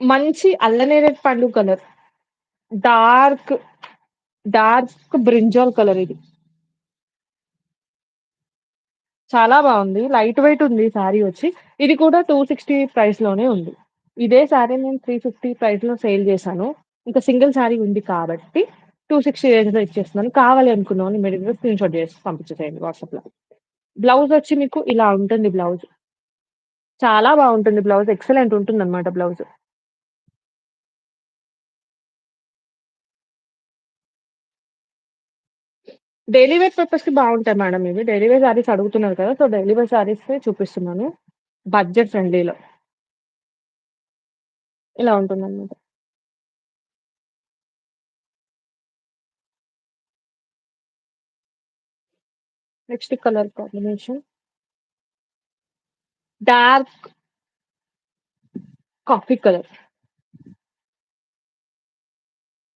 మంచి అల్లనేరేడు పండు colour. Dark, dark brinjal colour ఇది. చాలా బావుంది. లైట్ వెయిట్ ఉంది సారీ వచ్చి. ఇది కూడా 260 ప్రైస్‌లోనే ఉంది. ఇదే సారీ నేను 350 ప్రైస్‌లో సేల్ చేశాను. ఇంకా సింగిల్ సారీ ఉంది కాబట్టి 260 రేంజ్‌లో ఇచ్చేస్తున్నాను. కావాలి అనుకున్నవాళ్ళు ఇమ్మీడియేట్‌గా స్క్రీన్‌షాట్ చేసి పంపించేసేయండి వాట్సాప్‌లో. బ్లౌజ్ వచ్చి మీకు ఇలా ఉంటుంది బ్లౌజ్. చాలా బావుంటుంది బ్లౌజ్. ఎక్సలెంట్ ఉంటుందన్నమాట బ్లౌజ్. డైలీ వేర్ పర్పస్‌కి బావుంటాయి మేడం ఇవి. డైలీ వేర్ శారీస్ అడుగుతున్నారు కదా! సో, డైలీ వేర్ శారీసే చూపిస్తున్నాను. బడ్జెట్ ఫ్రెండ్లీలో. ఇలా ఉంటుందన్నమాట. Next colour combination dark coffee colour.